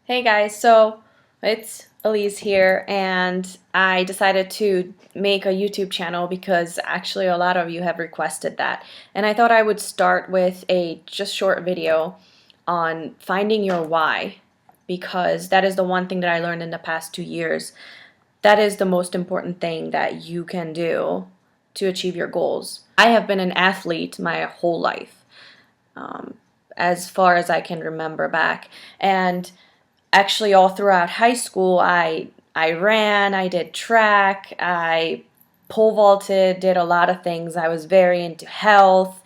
Hey guys, so it's Eliz here, and I decided to make a YouTube channel because actually a lot of you have requested that. And I thought I would start with a just short video on finding your why, because that is the one thing that I learned in the past 2 years. That is the most important thing that you can do to achieve your goals. I have been an athlete my whole life, as far as I can remember back, and actually all throughout high school I ran, I did track, I pole vaulted, did a lot of things. I was very into health,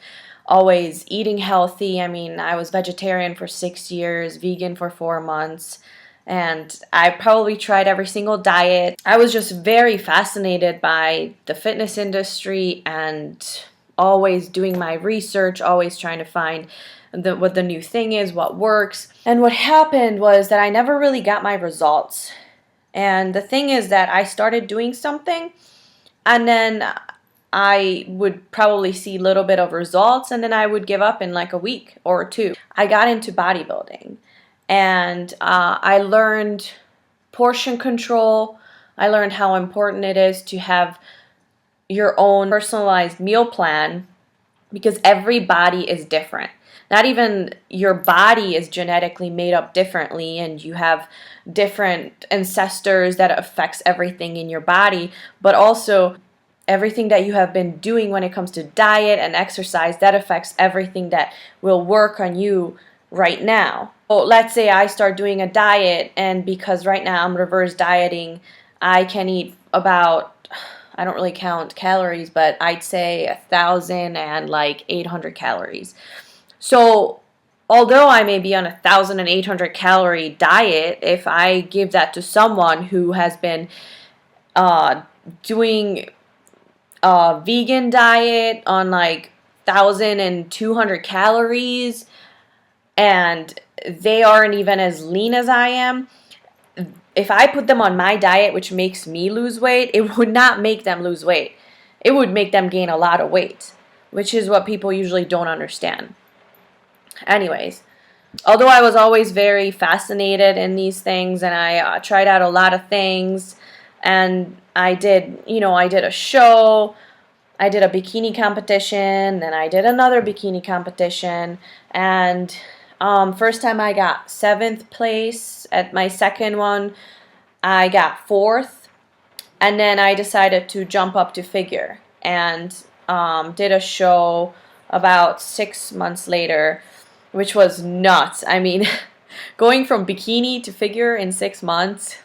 always eating healthy. I mean, I was vegetarian for 6 years, vegan for 4 months, and I probably tried every single diet. I was just very fascinated by the fitness industry and always doing my research, always trying to find what the new thing is, what works. And what happened was that I never really got my results. And the thing is that I started doing something, and then I would probably see a little bit of results, and then I would give up in like a week or two. I got into bodybuilding, and I learned portion control. I learned how important it is to have your own personalized meal plan, because every body is different. Not even your body is genetically made up differently, and you have different ancestors that affects everything in your body, but also everything that you have been doing when it comes to diet and exercise, that affects everything that will work on you right now. So let's say I start doing a diet, and because right now I'm reverse dieting, I can eat about, I don't really count calories, but I'd say 1,000 and like 800 calories. So although I may be on 1,800 calorie diet, if I give that to someone who has been doing a vegan diet on like 1,200 calories, and they aren't even as lean as I am, if I put them on my diet, which makes me lose weight, it would not make them lose weight. It would make them gain a lot of weight, which is what people usually don't understand. Anyways, although I was always very fascinated in these things, and I tried out a lot of things, and I did a show, I did a bikini competition, then I did another bikini competition, and first time I got 7th place. At my second one, I got 4th, and then I decided to jump up to figure, and did a show about 6 months later, which was nuts. I mean, going from bikini to figure in 6 months,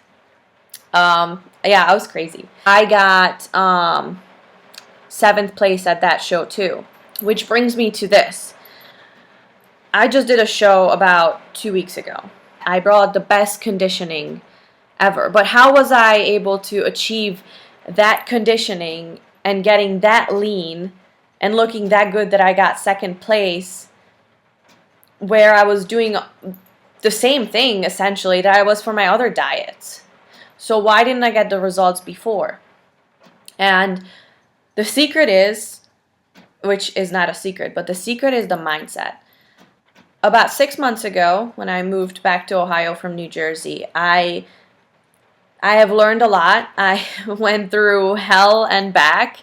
yeah, I was crazy. I got 7th place at that show too, which brings me to this. I just did a show about 2 weeks ago. I brought the best conditioning ever. But how was I able to achieve that conditioning and getting that lean and looking that good that I got 2nd place, where I was doing the same thing essentially that I was for my other diets? So why didn't I get the results before? And the secret is, which is not a secret, but the secret is the mindset. About 6 months ago, when I moved back to Ohio from New Jersey, I have learned a lot. I went through hell and back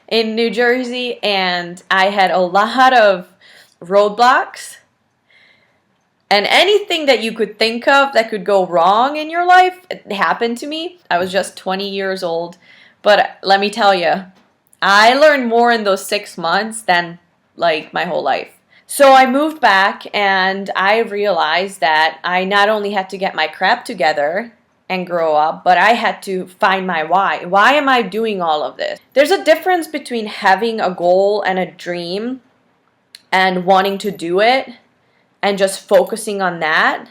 in New Jersey, and I had a lot of roadblocks. And anything that you could think of that could go wrong in your life, it happened to me. I was just 20 years old. But let me tell you, I learned more in those 6 months than like my whole life. So I moved back, and I realized that I not only had to get my crap together and grow up, but I had to find my why. Why am I doing all of this? There's a difference between having a goal and a dream and wanting to do it and just focusing on that,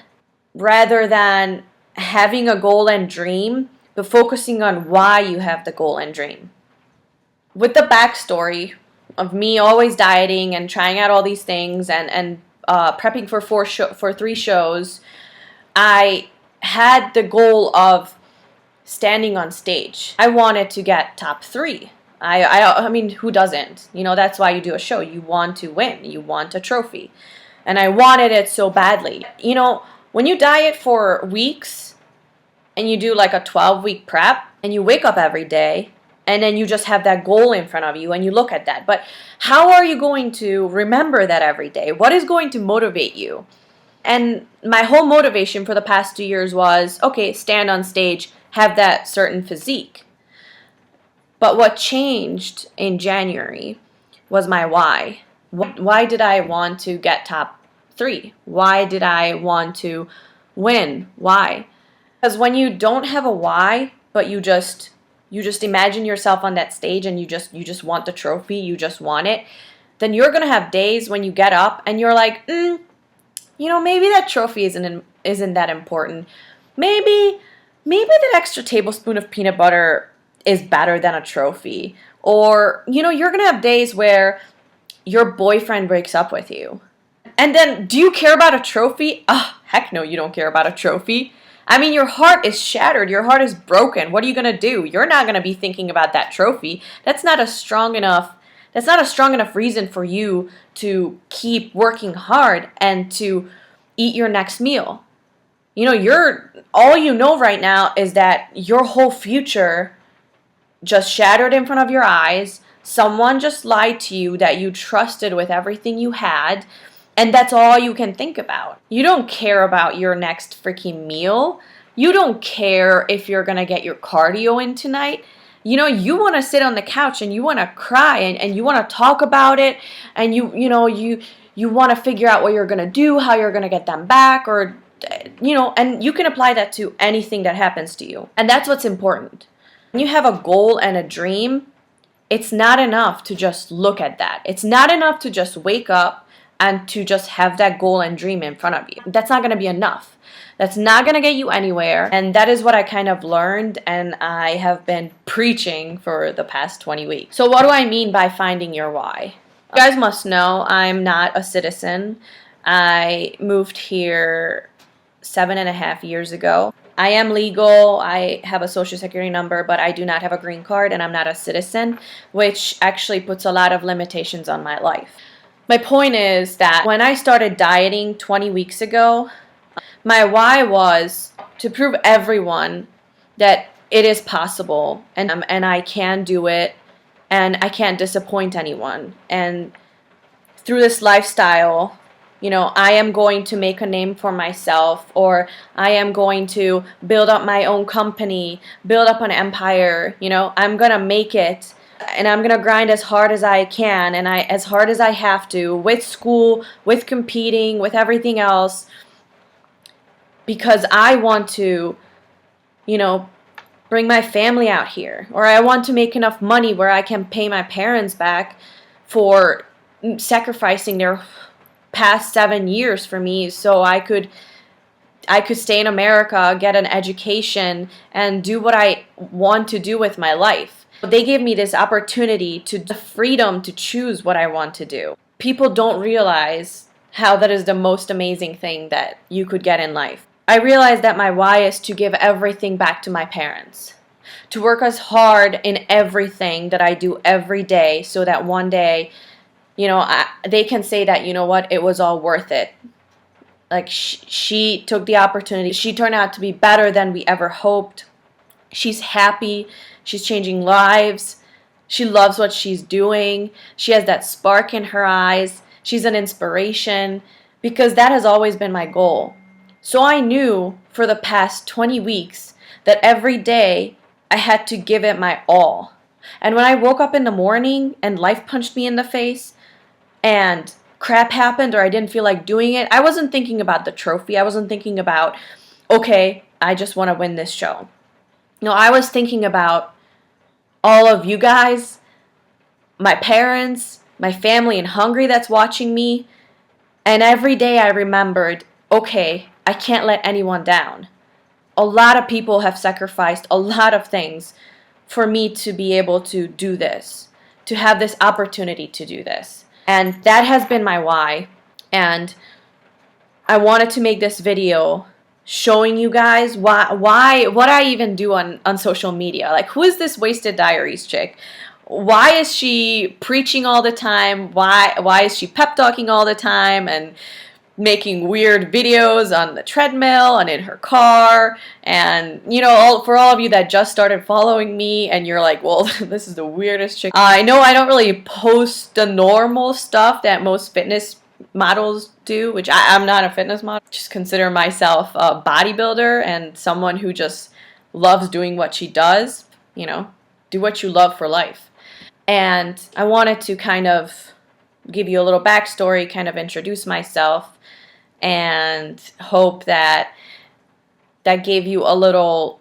rather than having a goal and dream but focusing on why you have the goal and dream. With the backstory of me always dieting and trying out all these things and prepping for 3 shows, I had the goal of standing on stage. I wanted to get top 3. I mean, who doesn't? That's why you do a show. You want to win. You want a trophy. And I wanted it so badly. When you diet for weeks and you do like a 12-week prep and you wake up every day and then you just have that goal in front of you and you look at that. But how are you going to remember that every day? What is going to motivate you? And my whole motivation for the past 2 years was, okay, stand on stage, have that certain physique. But what changed in January was my why. Why did I want to get top 3? Why did I want to win? Why? Because when you don't have a why, but you just imagine yourself on that stage and you just want the trophy, you just want it, then you're going to have days when you get up and you're like, maybe that trophy isn't that important. Maybe that extra tablespoon of peanut butter is better than a trophy. Or, you're going to have days where your boyfriend breaks up with you. And then, do you care about a trophy? Heck no, you don't care about a trophy. I mean, your heart is shattered. Your heart is broken. What are you going to do? You're not going to be thinking about that trophy. That's not a strong enough reason for you to keep working hard and to eat your next meal. All you know right now is that your whole future just shattered in front of your eyes. Someone just lied to you that you trusted with everything you had, and that's all you can think about. You don't care about your next freaking meal. You don't care if you're going to get your cardio in tonight. You want to sit on the couch and you want to cry and you want to talk about it, and you want to figure out what you're going to do, how you're going to get them back, or and you can apply that to anything that happens to you. And that's what's important. When you have a goal and a dream, it's not enough to just look at that. It's not enough to just wake up and to just have that goal and dream in front of you. That's not going to be enough. That's not going to get you anywhere. And that is what I kind of learned, and I have been preaching for the past 20 weeks. So what do I mean by finding your why? You guys must know I'm not a citizen. I moved here 7.5 years ago. I am legal, I have a social security number, but I do not have a green card and I'm not a citizen, which actually puts a lot of limitations on my life. My point is that when I started dieting 20 weeks ago, my why was to prove everyone that it is possible and I can do it and I can't disappoint anyone. And through this lifestyle, I am going to make a name for myself, or I am going to build up my own company, build up an empire. I'm going to make it, and I'm going to grind as hard as I can and as hard as I have to, with school, with competing, with everything else, because I want to, bring my family out here, or I want to make enough money where I can pay my parents back for sacrificing their past 7 years for me so I could stay in America, get an education, and do what I want to do with my life. They gave me this opportunity, the freedom to choose what I want to do. People don't realize how that is the most amazing thing that you could get in life. I realized that my why is to give everything back to my parents, to work as hard in everything that I do every day so that one day they can say that, it was all worth it. Like, she took the opportunity. She turned out to be better than we ever hoped. She's happy. She's changing lives. She loves what she's doing. She has that spark in her eyes. She's an inspiration, because that has always been my goal. So I knew for the past 20 weeks that every day I had to give it my all. And when I woke up in the morning and life punched me in the face, and crap happened or I didn't feel like doing it, I wasn't thinking about the trophy. I wasn't thinking about, okay, I just want to win this show. No, I was thinking about all of you guys, my parents, my family in Hungary that's watching me. And every day I remembered, okay, I can't let anyone down. A lot of people have sacrificed a lot of things for me to be able to do this, to have this opportunity to do this. And that has been my why. And I wanted to make this video showing you guys what I even do on social media. Like, who is this Wheysted Diaries chick? Why is she preaching all the time? Why is she pep talking all the time? And making weird videos on the treadmill and in her car. And, you know, for all of you that just started following me and you're like, well, this is the weirdest chick. I know I don't really post the normal stuff that most fitness models do, which I'm not a fitness model. Just consider myself a bodybuilder and someone who just loves doing what she does. You know, do what you love for life. And I wanted to kind of give you a little backstory, kind of introduce myself, and hope that that gave you a little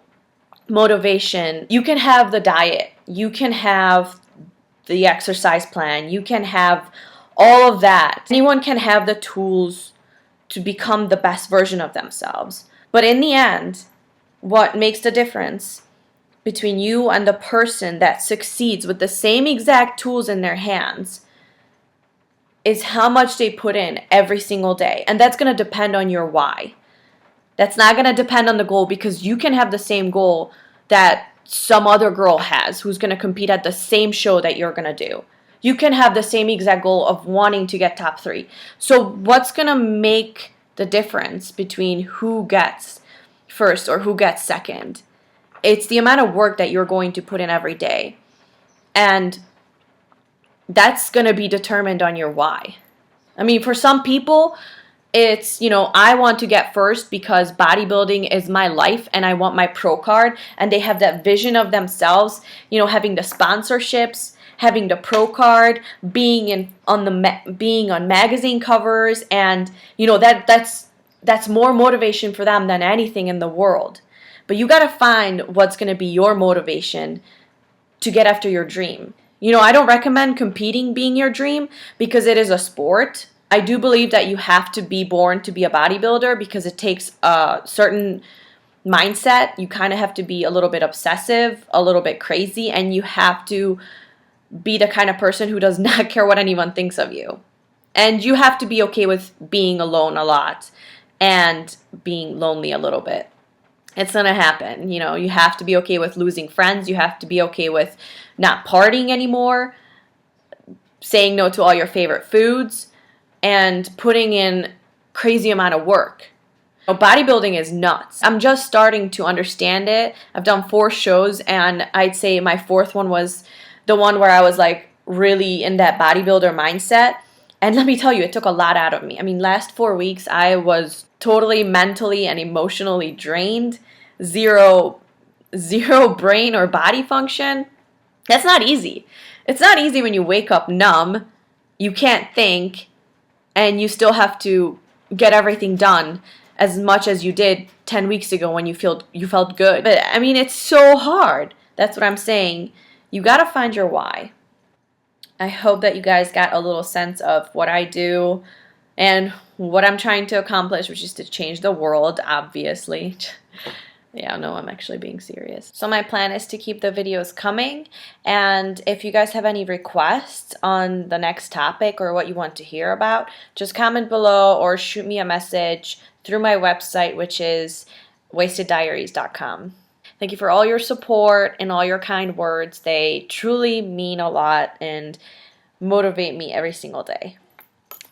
motivation. You can have the diet, you can have the exercise plan, you can have all of that. Anyone can have the tools to become the best version of themselves. But in the end, what makes the difference between you and the person that succeeds with the same exact tools in their hands is how much they put in every single day. And that's going to depend on your why. That's not going to depend on the goal, because you can have the same goal that some other girl has who's going to compete at the same show that you're going to do. You can have the same exact goal of wanting to get top 3. So what's going to make the difference between who gets first or who gets second? It's the amount of work that you're going to put in every day. And that's going to be determined on your why. I mean, for some people, it's, you know, I want to get first because bodybuilding is my life and I want my pro card. And they have that vision of themselves, you know, having the sponsorships, having the pro card, being on magazine covers, and you know that's more motivation for them than anything in the world. But you got to find what's going to be your motivation to get after your dream. You know, I don't recommend competing being your dream because it is a sport. I do believe that you have to be born to be a bodybuilder because it takes a certain mindset. You kind of have to be a little bit obsessive, a little bit crazy, and you have to be the kind of person who does not care what anyone thinks of you. And you have to be okay with being alone a lot and being lonely a little bit. It's going to happen. You know, you have to be okay with losing friends. You have to be okay with not partying anymore, saying no to all your favorite foods, and putting in crazy amount of work. You know, bodybuilding is nuts. I'm just starting to understand it. I've done 4 shows, and I'd say my 4th one was the one where I was like really in that bodybuilder mindset. And let me tell you, it took a lot out of me. I mean, last 4 weeks, I was totally mentally and emotionally drained. Zero brain or body function. That's not easy. It's not easy when you wake up numb, you can't think, and you still have to get everything done as much as you did 10 weeks ago when you felt good. But I mean, it's so hard. That's what I'm saying. You got to find your why. I hope that you guys got a little sense of what I do and what I'm trying to accomplish, which is to change the world, obviously. Yeah, no, I'm actually being serious. So my plan is to keep the videos coming, and if you guys have any requests on the next topic or what you want to hear about, just comment below or shoot me a message through my website, which is wheysteddiaries.com. Thank you for all your support and all your kind words. They truly mean a lot and motivate me every single day.